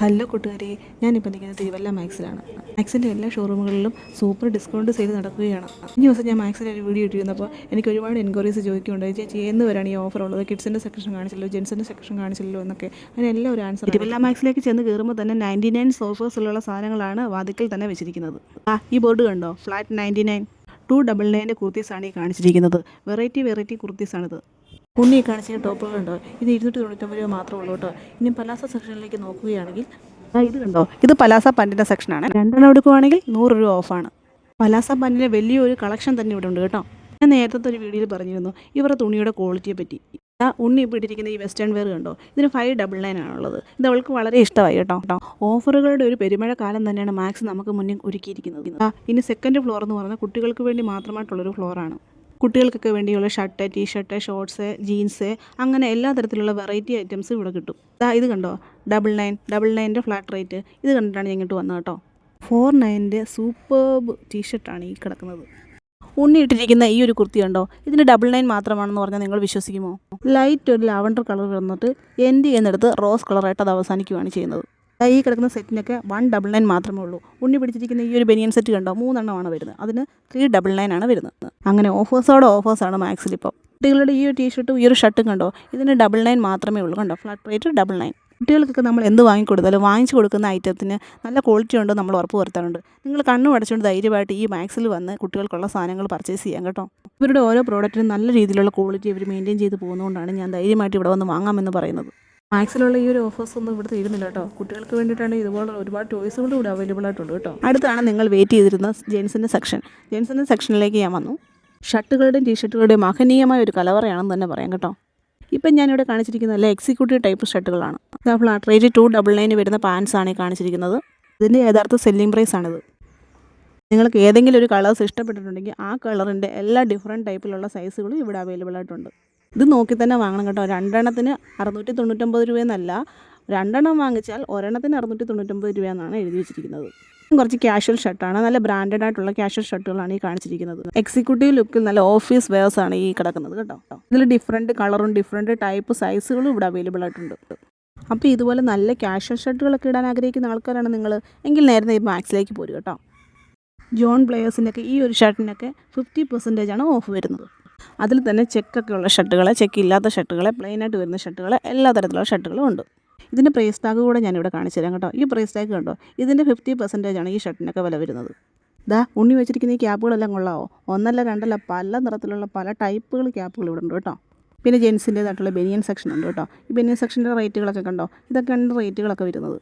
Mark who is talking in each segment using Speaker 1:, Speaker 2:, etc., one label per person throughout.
Speaker 1: Hello കൂട്ടുകാരെ, ഞാനിപ്പോൾ നിൽക്കുന്നത് തിരുവല്ല മാക്സിലാണ്. മാക്സിൻ്റെ എല്ലാ ഷോറൂമുകളിലും സൂപ്പർ ഡിസ്കൗണ്ട് സെയിൽ നടക്കുകയാണ്. ഈ ദിവസം ഞാൻ മാക്സിൻ്റെ ഒരു വീഡിയോ ഇട്ടിരുന്നപ്പോൾ എനിക്ക് ഒരുപാട് എൻക്വയറീസ് ചോദിക്കുന്നുണ്ട്. ചേച്ചി എന്ന് വരാണ് ഈ ഓഫർ ഉള്ളത്? കിഡ്സിൻ്റെ സെക്ഷൻ കാണിച്ചല്ലോ, ജെൻസിൻ്റെ സെക്ഷൻ കാണിച്ചല്ലോ എന്നൊക്കെ. അതിനെല്ലാം ഒരു ആൻസർ. തിരുവല്ല മാക്സിലേക്ക് ചെന്ന് കയറുമ്പോൾ തന്നെ 99 ഓഫേഴ്സിലുള്ള സാധനങ്ങളാണ് വാതിക്കൽ തന്നെ വെച്ചിരിക്കുന്നത്. ഈ ബോർഡ് കണ്ടോ? ഫ്ലാറ്റ് 99 299 കുർത്തീസാണ് ഈ കാണിച്ചിരിക്കുന്നത്. വെറൈറ്റി കുർത്തീസാണിത്. ഉണ്ണി കാണിച്ച ടോപ്പുകളുണ്ടോ? ഇത് 299 രൂപ മാത്രമേ ഉള്ളൂ കേട്ടോ. ഇനി പലാസ സെക്ഷനിലേക്ക് നോക്കുകയാണെങ്കിൽ ഇത് കണ്ടോ, ഇത് പലാസ പാൻറ്റിൻ്റെ സെക്ഷനാണ്. 2 എടുക്കുകയാണെങ്കിൽ 100 രൂപ ഓഫാണ്. പലാസ പാൻറ്റിൻ്റെ വലിയൊരു കളക്ഷൻ തന്നെ ഇവിടെ ഉണ്ട് കേട്ടോ. ഞാൻ നേരത്തെ ഒരു വീഡിയോയിൽ പറഞ്ഞിരുന്നു ഇവരുടെ തുണിയുടെ ക്വാളിറ്റിയെ പറ്റി. ഉണ്ണി ഇപ്പോൾ ഇട്ടിരിക്കുന്ന ഈ വെസ്റ്റേൺ വെയർ കണ്ടോ, ഇതിന് 599 ആണുള്ളത്. ഇത് അവൾക്ക് വളരെ ഇഷ്ടമായി കേട്ടോ. ഓഫറുകളുടെ ഒരു പെരുമഴ കാലം തന്നെയാണ് മാക്സ് നമുക്ക് മുന്നിൽ ഒരുക്കിയിരിക്കുന്നത്. ഇനി സെക്കൻഡ് ഫ്ലോർ എന്ന് പറയുന്നത് കുട്ടികൾക്ക് വേണ്ടി മാത്രമായിട്ടുള്ളൊരു ഫ്ലോറാണ്. കുട്ടികൾക്കൊക്കെ വേണ്ടിയുള്ള ഷർട്ട്, ടീഷർട്ട്, ഷോർട്ട്സ്, ജീൻസ്, അങ്ങനെ എല്ലാ തരത്തിലുള്ള വെറൈറ്റി ഐറ്റംസ് ഇവിടെ കിട്ടും. ഇത് കണ്ടോ, 99 ഫ്ലാറ്റ് റേറ്റ്. ഇത് കണ്ടിട്ടാണ് ഞാൻ ഇങ്ങോട്ട് വന്നത് കേട്ടോ. 49 സൂപ്പർബ് ടീഷർട്ടാണ് ഈ കിടക്കുന്നത്. ഉണ്ണി ഇട്ടിരിക്കുന്ന ഈ ഒരു കുർത്തി കണ്ടോ, ഇതിന് 99 മാത്രമാണെന്ന് പറഞ്ഞാൽ നിങ്ങൾ വിശ്വസിക്കുമോ? ലൈറ്റ് ഒരു ലാവണ്ടർ കളർ വന്നിട്ട് എൻഡ് ചെയ്യുന്നിടത്ത് റോസ് കളറായിട്ട് അത് അവസാനിക്കുകയാണ് ചെയ്യുന്നത്. ഈ കിടക്കുന്ന സെറ്റിനൊക്കെ 199 മാത്രമേ ഉള്ളൂ. ഉണ്ണി പിടിച്ചിരിക്കുന്ന ഈ ഒരു ബനിയൻ സെറ്റ് കണ്ടോ, 3 എണ്ണമാണ് വരുന്നത്. അതിന് 399 ആണ് വരുന്നത്. അങ്ങനെ ഓഫേഴ്സാണ് മാക്സിൽ ഇപ്പോൾ. കുട്ടികളുടെ ഈ ഒരു ടീഷർട്ടും ഈ ഒരു ഷർട്ടും കണ്ടോ, ഇതിന് 99 മാത്രമേ ഉള്ളൂ കണ്ടോ. Flat rate 99. കുട്ടികൾക്കൊക്കെ നമ്മൾ എന്ത് വാങ്ങിക്കൊടുത്താലും വാങ്ങിച്ചു കൊടുക്കുന്ന ഐറ്റത്തിന് നല്ല ക്വാളിറ്റി ഉണ്ടോ നമ്മൾ ഉറപ്പ് വരുത്താറുണ്ട്. നിങ്ങൾ കണ്ണു അടച്ചുകൊണ്ട് ധൈര്യമായിട്ട് ഈ മാക്സിൽ വന്ന് കുട്ടികൾക്കുള്ള സാധനങ്ങൾ പർച്ചേസ് ചെയ്യാം കേട്ടോ. ഇവരുടെ ഓരോ പ്രോഡക്റ്റിനും നല്ല രീതിയിലുള്ള ക്വാളിറ്റി ഇവർ മെയിൻറ്റെയിൻ ചെയ്ത് പോകുന്നതുകൊണ്ടാണ് ഞാൻ ധൈര്യമായിട്ട് ഇവിടെ വന്ന് വാങ്ങാമെന്ന് പറയുന്നത്. മാക്സിലുള്ള ഈ ഒരു ഓഫേഴ്സ് ഒന്നും ഇവിടെ തീരുന്നില്ല കേട്ടോ. കുട്ടികൾക്ക് വേണ്ടിയിട്ടാണ് ഇതുപോലെ ഒരുപാട് ചോയ്സുകളും ഇവിടെ അവൈലബിൾ ആയിട്ടുണ്ട് കേട്ടോ. അടുത്താണ് നിങ്ങൾ വെയിറ്റ് ചെയ്തിരുന്ന ജെൻസിൻ്റെ സെക്ഷൻ. ജെൻസിൻ്റെ സെക്ഷനിലേക്ക് ഞാൻ വന്നു. ഷർട്ടുകളുടെയും ടീഷർട്ടുകളുടെയും മഹനീയമായ ഒരു കലവറയാണെന്ന് തന്നെ പറയാം കേട്ടോ. ഇപ്പം ഞാനിവിടെ കാണിച്ചിരിക്കുന്ന നല്ല എക്സിക്യൂട്ടീവ് ടൈപ്പ് ഷർട്ടുകളാണ്. ഫ്ലാറ്റ് റേറ്റ് 299 വരുന്ന പാൻസാണ് ഈ കാണിച്ചിരിക്കുന്നത്. ഇതിൻ്റെ യഥാർത്ഥ സെല്ലിംഗ് പ്രൈസാണിത്. നിങ്ങൾക്ക് ഏതെങ്കിലും ഒരു കളേഴ്സ് ഇഷ്ടപ്പെട്ടിട്ടുണ്ടെങ്കിൽ ആ കളറിൻ്റെ എല്ലാ ഡിഫറെൻറ്റ് ടൈപ്പിലുള്ള സൈസുകളും ഇവിടെ അവൈലബിൾ ആയിട്ടുണ്ട്. ഇത് നോക്കി തന്നെ വാങ്ങണം കേട്ടോ. 2 എണ്ണത്തിന് 699 രൂപയെന്നല്ല, 2 എണ്ണം വാങ്ങിച്ചാൽ ഒരെണ്ണത്തിന് 699 രൂപയെന്നാണ് എഴുതി വെച്ചിരിക്കുന്നത്. കുറച്ച് ക്യാഷ്വൽ ഷർട്ടാണ്, നല്ല ബ്രാൻഡഡ് ആയിട്ടുള്ള ക്യാഷ്വൽ ഷർട്ടുകളാണ് ഈ കാണിച്ചിരിക്കുന്നത്. എക്സിക്യൂട്ടീവ് ലുക്കിൽ നല്ല ഓഫീസ് വെയർസാണ് ഈ കിടക്കുന്നത് കേട്ടോ. ഇതിൽ ഡിഫറെൻറ്റ് കളറും ഡിഫറെൻറ്റ് ടൈപ്പ് സൈസുകളും ഇവിടെ അവൈലബിൾ ആയിട്ടുണ്ട്. അപ്പോൾ ഇതുപോലെ നല്ല ക്യാഷ്വൽ ഷർട്ടുകളൊക്കെ ഇടാൻ ആഗ്രഹിക്കുന്ന ആൾക്കാരാണ് നിങ്ങൾ എങ്കിൽ നേരെ ഈ മാക്സിലേക്ക് പോരും കേട്ടോ. ജോൺ പ്ലെയേഴ്സിൻ്റെയൊക്കെ ഈ ഒരു ഷർട്ടിനൊക്കെ 50% ഓഫ് വരുന്നത്. അതിൽ തന്നെ ചെക്കൊക്കെ ഉള്ള ഷർട്ടുകൾ, ചെക്കില്ലാത്ത ഷർട്ടുകൾ, പ്ലെയിനായിട്ട് വരുന്ന ഷർട്ടുകൾ, എല്ലാ തരത്തിലുള്ള ഷർട്ടുകളും ഉണ്ട്. ഇതിൻ്റെ പ്രൈസ് ടാഗ് കൂടെ ഞാനിവിടെ കാണിച്ചു തരാം കേട്ടോ. ഈ പ്രൈസ് ടാഗ് കണ്ടോ, ഇതിൻ്റെ 50% ഈ ഷർട്ടിനൊക്കെ വില വരുന്നത്. ഉണ്ണി വെച്ചിരിക്കുന്ന ഈ ക്യാപ്പുകളെല്ലാം കൊള്ളാമോ? 1 അല്ല 2 അല്ല, പല നിറത്തിലുള്ള പല ടൈപ്പുകൾ ക്യാപ്പുകൾ ഇവിടെ ഉണ്ട് കേട്ടോ. പിന്നെ ജെൻസിൻ്റേതായിട്ടുള്ള ബനിയൻ സെക്ഷൻ ഉണ്ട് കേട്ടോ. ഈ ബനിയൻ സെക്ഷൻ്റെ റേറ്റുകളൊക്കെ കണ്ടോ, ഇതൊക്കെയാണ് റേറ്റുകളൊക്കെ വരുന്നത്.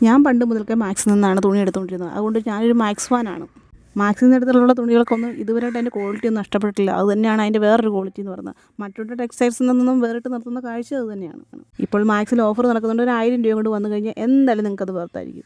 Speaker 1: ഞാൻ പണ്ട് മുതൽക്കേ മാക്സിൽ നിന്നാണ് തുണി എടുത്തുകൊണ്ടിരുന്നത്. അതുകൊണ്ട് ഞാനൊരു മാക്സ് ഫാനാണ്. മാക്സിൻ്റെ അടുത്തുള്ള തുണികൾക്കൊന്നും ഇതുവരെയായിട്ട് അതിൻ്റെ ക്വാളിറ്റി ഒന്നും നഷ്ടപ്പെട്ടിട്ടില്ല. അത് തന്നെയാണ് അതിൻ്റെ വേറൊരു ക്വാളിറ്റി എന്ന് പറയുന്നത്. മറ്റുള്ള ടെക്സ്റ്റൈൽസിൽ നിന്നും വേറിട്ട് നിർത്തുന്ന കാഴ്ച അത് തന്നെയാണ്. ഇപ്പോൾ മാക്സിൽ ഓഫർ നടക്കുന്നുണ്ട്. ഒരു 1000 രൂപ കൊണ്ട് വന്നു കഴിഞ്ഞാൽ എന്തായാലും നിങ്ങൾക്കത് വേർത്തായിരിക്കും.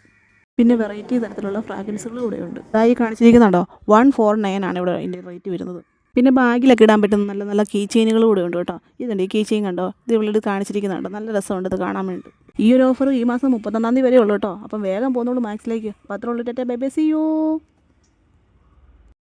Speaker 1: പിന്നെ വെറൈറ്റി തരത്തിലുള്ള ഫ്രാഗ്രൻസുകൾ ഇവിടെയുണ്ട്. ഈ കാണിച്ചിരിക്കുന്നുണ്ടോ, 149 ആണ് ഇവിടെ അതിൻ്റെ റേറ്റ് വരുന്നത്. പിന്നെ ബാഗിലൊക്കെ ഇടാൻ പറ്റുന്ന നല്ല നല്ല കീ ചെയിനുകളും ഇവിടെ ഉണ്ട് കേട്ടോ. ഇതുണ്ട്, ഈ കീ ചെയിൻ കണ്ടോ, ഇത് ഇവിടെ കാണിച്ചിരിക്കുന്നുണ്ടോ, നല്ല രസമുണ്ട് ഇത് കാണാൻ വേണ്ടി. ഈ ഒരു ഓഫർ ഈ മാസം 31 വരെ ഉള്ളൂ കേട്ടോ. അപ്പം വേഗം പോകുന്നുള്ളൂ മാക്സിലേക്ക്. അപ്പോൾ അത്ര ഉള്ളൂ. Bye bye, see U.